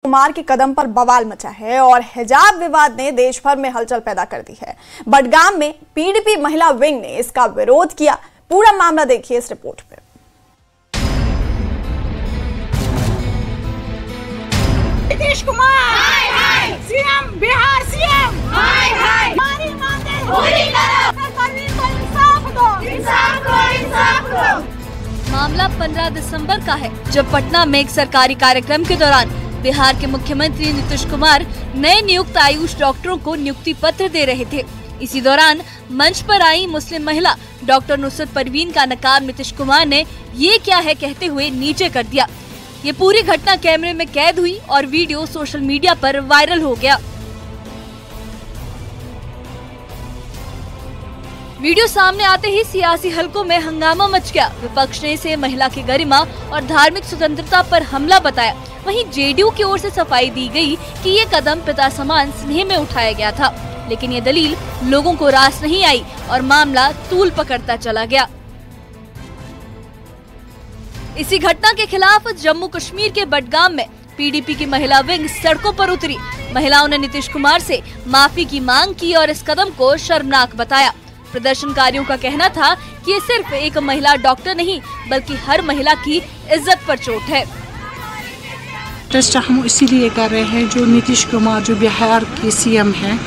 कुमार के कदम पर बवाल मचा है और हिजाब विवाद ने देश भर में हलचल पैदा कर दी है। बडगाम में पीडीपी महिला विंग ने इसका विरोध किया। पूरा मामला देखिए इस रिपोर्ट में। नीतीश कुमार हाय हाय, सीएम बिहार सीएम हाय हाय, हमारी मांगे पूरी करो, सरकार को इंसाफ दो, इंसाफ दो, इंसाफ दो। मामला 15 दिसंबर का है, जब पटना में एक सरकारी कार्यक्रम के दौरान बिहार के मुख्यमंत्री नीतीश कुमार नए नियुक्त आयुष डॉक्टरों को नियुक्ति पत्र दे रहे थे। इसी दौरान मंच पर आई मुस्लिम महिला डॉक्टर नुसरत परवीन का नकाब नीतीश कुमार ने ये क्या है कहते हुए नीचे कर दिया। ये पूरी घटना कैमरे में कैद हुई और वीडियो सोशल मीडिया पर वायरल हो गया। वीडियो सामने आते ही सियासी हलकों में हंगामा मच गया। विपक्ष ने इसे महिला की गरिमा और धार्मिक स्वतंत्रता पर हमला बताया। वहीं जेडीयू की ओर से सफाई दी गई कि ये कदम पिता समान स्नेह में उठाया गया था, लेकिन ये दलील लोगों को रास नहीं आई और मामला तूल पकड़ता चला गया। इसी घटना के खिलाफ जम्मू कश्मीर के बडगाम में पीडीपी की महिला विंग सड़कों पर उतरी। महिलाओं ने नीतीश कुमार से माफी की मांग की और इस कदम को शर्मनाक बताया। प्रदर्शनकारियों का कहना था कि ये सिर्फ एक महिला डॉक्टर नहीं बल्कि हर महिला की इज्जत पर चोट है। प्रोटेस्ट हम इसीलिए कर रहे हैं, जो नीतीश कुमार जो बिहार के सीएम हैं,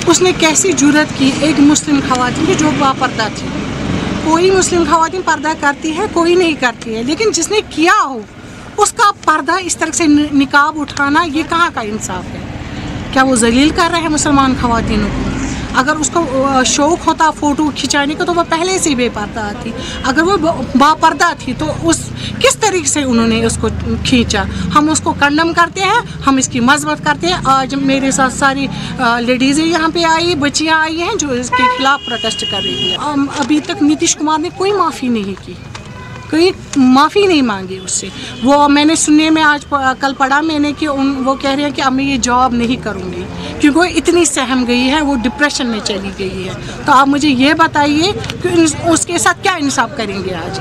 उसने कैसी जुर्रत की एक मुस्लिम खवातीन की जो पर्दा थी। कोई मुस्लिम खवातीन पर्दा करती है, कोई नहीं करती है, लेकिन जिसने किया हो उसका पर्दा इस तरह से निकाब उठाना, ये कहाँ का इंसाफ है? क्या वो जलील कर रहे हैं मुसलमान खवातीनों को? अगर उसको शौक होता फोटो खिंचाने का तो वह पहले से बेपर्दा थी। अगर वो बापर्दा थी तो उस किस तरीके से उन्होंने उसको खींचा, हम उसको कंडम करते हैं, हम इसकी मजम्मत करते हैं। आज मेरे साथ सारी लेडीज़ें यहाँ पे आई, बच्चियाँ आई हैं जो इसके खिलाफ प्रोटेस्ट कर रही है। अभी तक नीतीश कुमार ने कोई माफ़ी नहीं की, कोई माफ़ी नहीं मांगी उससे। वो मैंने सुनने में आज कल पढ़ा मैंने कि वो कह रहे हैं कि अब मैं ये जॉब नहीं करूँगी क्योंकि वो इतनी सहम गई है, वो डिप्रेशन में चली गई है। तो आप मुझे ये बताइए कि उसके साथ क्या इंसाफ करेंगे आज?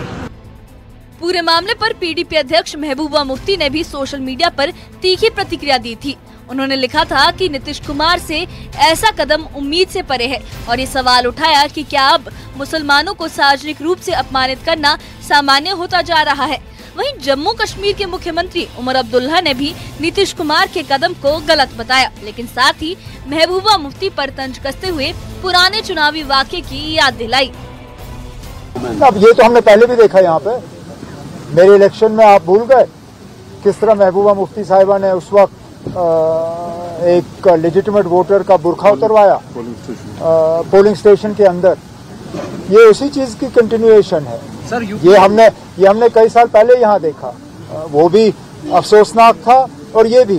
पूरे मामले पर पीडीपी अध्यक्ष महबूबा मुफ्ती ने भी सोशल मीडिया पर तीखी प्रतिक्रिया दी थी। उन्होंने लिखा था कि नीतीश कुमार से ऐसा कदम उम्मीद से परे है और ये सवाल उठाया कि क्या अब मुसलमानों को सार्वजनिक रूप से अपमानित करना सामान्य होता जा रहा है। वहीं जम्मू कश्मीर के मुख्यमंत्री उमर अब्दुल्ला ने भी नीतीश कुमार के कदम को गलत बताया, लेकिन साथ ही महबूबा मुफ्ती पर तंज कसते हुए पुराने चुनावी वाक़े की याद दिलाई। अब ये तो हमने पहले भी देखा, यहाँ पे मेरे इलेक्शन में आप भूल गए किस तरह महबूबा मुफ्ती साहिबा ने उस वक्त एक लेजिटिमेट वोटर का बुरखा उतरवाया पोलिंग स्टेशन के अंदर। ये उसी चीज की कंटिन्यूएशन है सर। ये हमने कई साल पहले यहाँ देखा, वो भी अफसोसनाक था। और ये भी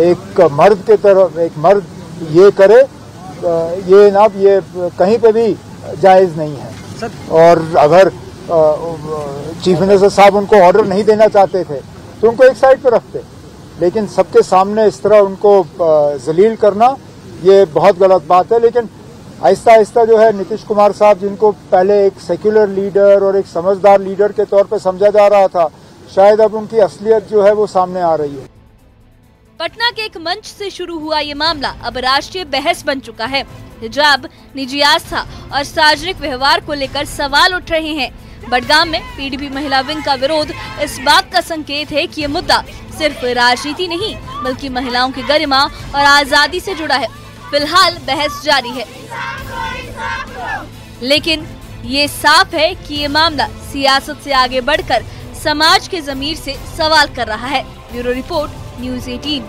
एक मर्द के तरफ एक मर्द ये करे, ये कहीं पे भी जायज नहीं है सर। और अगर चीफ मिनिस्टर साहब उनको ऑर्डर नहीं देना चाहते थे तो उनको एक साइड पर रखते, लेकिन सबके सामने इस तरह उनको जलील करना ये बहुत गलत बात है। लेकिन आहिस्ता आहिस्ता जो है नीतीश कुमार साहब, जिनको पहले एक सेक्युलर लीडर और एक समझदार लीडर के तौर पे समझा जा रहा था, शायद अब उनकी असलियत जो है वो सामने आ रही है। पटना के एक मंच से शुरू हुआ ये मामला अब राष्ट्रीय बहस बन चुका है। हिजाब, निजी आस्था और सार्वजनिक व्यवहार को लेकर सवाल उठ रहे हैं। बडगाम में पीडीपी महिला विंग का विरोध इस बात का संकेत है कि ये मुद्दा सिर्फ राजनीति नहीं बल्कि महिलाओं की गरिमा और आजादी से जुड़ा है। फिलहाल बहस जारी है, लेकिन ये साफ है कि ये मामला सियासत से आगे बढ़कर समाज के ज़मीर से सवाल कर रहा है। Bureau report, news 18।